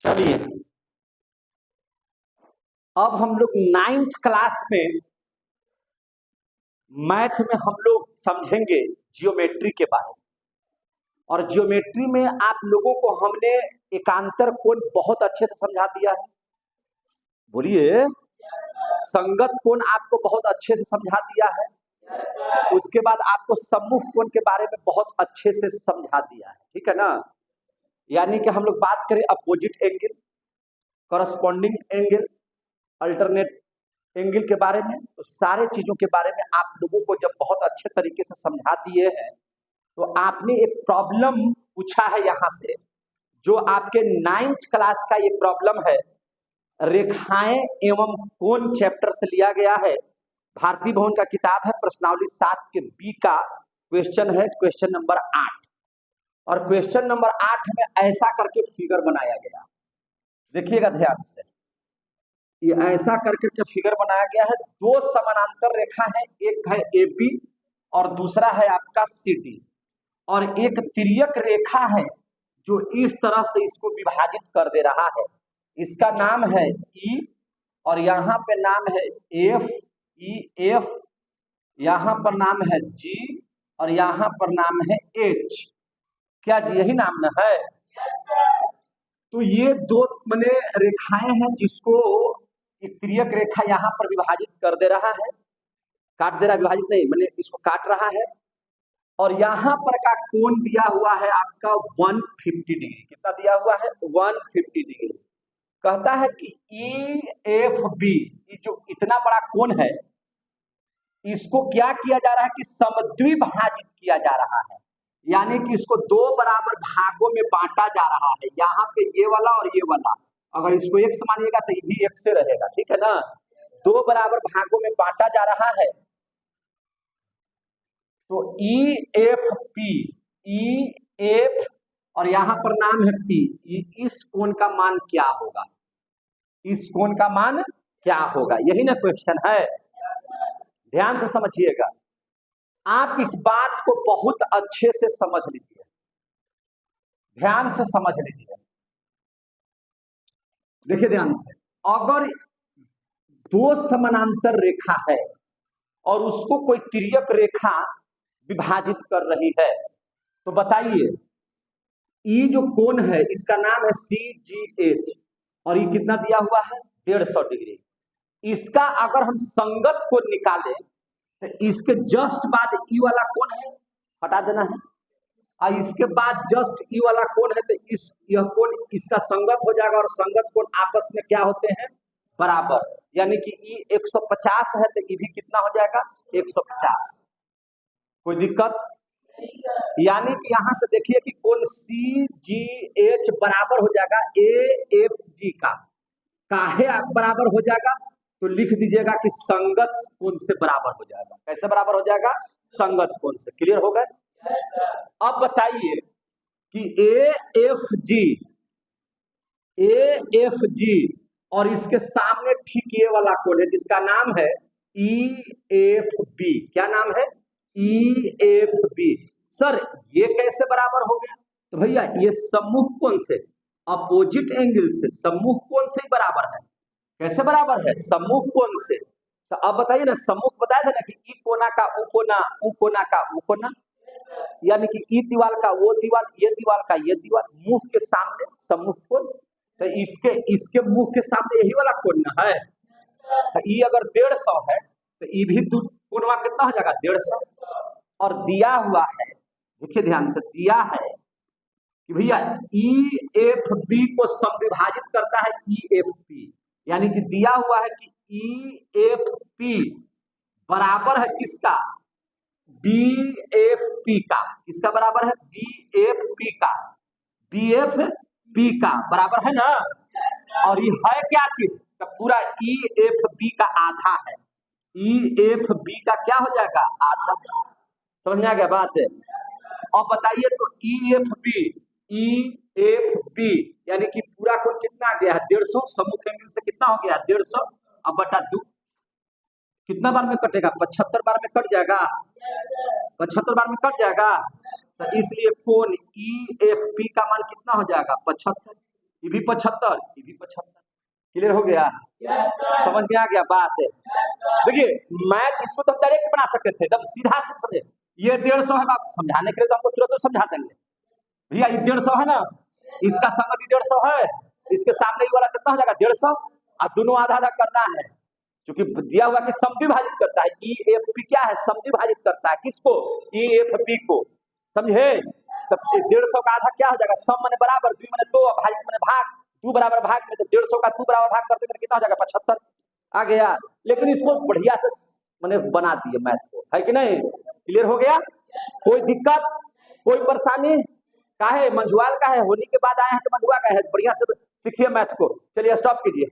चलिए, अब हम लोग 9th क्लास में मैथ में हम लोग समझेंगे जियोमेट्री के बारे में। और जियोमेट्री में आप लोगों को हमने एकांतर कोण बहुत अच्छे से समझा दिया है। बोलिए, संगत कोण आपको बहुत अच्छे से समझा दिया है। उसके बाद आपको सम्मुख कोण के बारे में बहुत अच्छे से समझा दिया है, ठीक है ना। यानी कि हम लोग बात करें opposite angle, corresponding angle, alternate angle के बारे में, तो सारे चीजों के बारे में आप लोगों को जब बहुत अच्छे तरीके से समझा दिए हैं, तो आपने एक प्रॉब्लम पूछा है यहाँ से, जो आपके 9th क्लास का ये प्रॉब्लम है। रेखाएं एवं कोण चैप्टर से लिया गया है। भारती भवन का किताब है, प्रश्नावली 7 के बी का क्वेश्चन है, क्वेश्चन नंबर 8। और क्वेश्चन नंबर 8 में ऐसा करके फिगर बनाया गया, देखिएगा ध्यान से। ये ऐसा करके जो फिगर बनाया गया है, दो समानांतर रेखा है, एक है AB और दूसरा है आपका CD, और एक तिर्यक रेखा है जो इस तरह से इसको विभाजित कर दे रहा है। इसका नाम है E और यहाँ पे नाम है F, यहाँ पर नाम है G और यहाँ पर नाम है H। क्या जी यही नाम ना है? तो ये दो मने रेखाएं हैं जिसको एक तिर्यक रेखा यहाँ पर विभाजित कर दे रहा है, काट दे रहा, विभाजित नहीं मैंने इसको काट रहा है। और यहाँ पर का कोण दिया हुआ है आपका 150 डिग्री। कितना दिया हुआ है? 150 डिग्री। कहता है कि EFB, जो इतना बड़ा कोण है, इसको क्या किया जा रहा है कि समद्विभाजित किया जा रहा है। यानी कि इसको दो बराबर भागों में बांटा जा रहा है। यहाँ पे ये वाला और ये वाला, अगर इसको x मानिएगा तो ये भी x से रहेगा, ठीक है ना। दो बराबर भागों में बांटा जा रहा है। तो EF और यहाँ पर नाम है P, इस कोण का मान क्या होगा? इस कोण का मान क्या होगा? यही ना क्वेश्चन है। ध्यान से समझिएगा, आप इस बात को बहुत अच्छे से समझ लीजिए, ध्यान से समझ लीजिए। देखिए ध्यान से, अगर दो समानांतर रेखा है और उसको कोई तिर्यक रेखा विभाजित कर रही है, तो बताइए ये जो कोण है इसका नाम है CGH और ये कितना दिया हुआ है? 150 डिग्री। इसका अगर हम संगत कोण निकालें तो इसके जस्ट बाद ई वाला कोण है, हटा देना है, और इसके बाद जस्ट ई वाला कोण है, तो यह कोण इसका संगत हो जाएगा। और संगत कोण आपस में क्या होते हैं? बराबर। यानी कि ई 150 है तो ई भी कितना हो जाएगा? 150। कोई दिक्कत? यानी कि यहां से देखिए कि कोण CGH बराबर हो जाएगा AFG का। काहे बराबर हो जाएगा? तो लिख दीजिएगा कि संगत कोण से बराबर हो जाएगा। कैसे बराबर हो जाएगा? संगत कोण से। क्लियर हो गए? अब बताइए कि AFG और इसके सामने ठीक ये वाला कोण है जिसका नाम है EFB। क्या नाम है? EFB। सर ये कैसे बराबर हो गया? तो भैया ये सम्मुख कोण से, अपोजिट एंगल से, सम्मुख कोण से ही बराबर है। कैसे बराबर है? सम्मुख कोण से। तो अब बताइए ना, सम्मुख बताया था ना कि ई कोना का ऊ कोना, ऊ कोना का ऊ कोना, यानी कि ई दीवार का वो दीवार, ये दीवार का ये दीवार, मुंह के सामने सम्मुख कोण। तो इसके मुंह के सामने यही वाला कोण ना है। तो ई अगर 150 है तो ई भी कोणवा कितना हो जाएगा? 150। और दिया हुआ है, देखिए ध्यान से, दिया है कि भैया EFB को समविभाजित करता है EFP। यानी कि दिया हुआ है कि EFP बराबर है किसका? BFP का। किसका बराबर है? BFP का। BFP का बराबर है ना। और ये है क्या चीज? तो पूरा EFB का आधा है। EFB का क्या हो जाएगा? आधा। समझ में आ गया बात है? अब बताइए तो EFB यानी कि पूरा कोण कितना आ गया है? 150। सम्मुख एंगल से कितना हो गया? 150। अब बटा 2 कितना बार में कटेगा? 75 बार में कट जाएगा। 75 बार में कट जाएगा। तो इसलिए कोण EFB का मान कितना हो जाएगा? 75। ये भी 75, ये भी 75। क्लियर हो गया? समझ में आ गया बात? देखिए मैथ इसको तो हम डायरेक्ट बना सकते थे, एकदम सीधा से समझे। ये 150 है, आप समझाने के लिए तो हमको तुरंत समझा देंगे भैया, ये 150 है ना, इसका संगति 150 है, इसके सामने ये वाला कितना हो जाएगा 150, और दोनों आधा आधा करना है, क्योंकि दिया हुआ कि समद्विभाजित करता है। EFP क्या है? समद्विभाजित करता है किसको? EFP को, समझे? तब 150 का आधा क्या हो जाएगा? सम माने बराबर, 2 माने 2, भाजित माने भाग, 2 बराबर भाग में, तो 150 का 2 बराबर भाग करते कितना हो जाएगा? 75 आ गया। लेकिन इसको बढ़िया से मैंने बना दिए मैथ को, है कि नहीं? क्लियर हो गया? कोई दिक्कत, कोई परेशानी? काहे मंझुआल का है, होली के बाद आए हैं तो मंझुआ का है, बढ़िया से सीखिए मैथ को। चलिए स्टॉप कीजिए।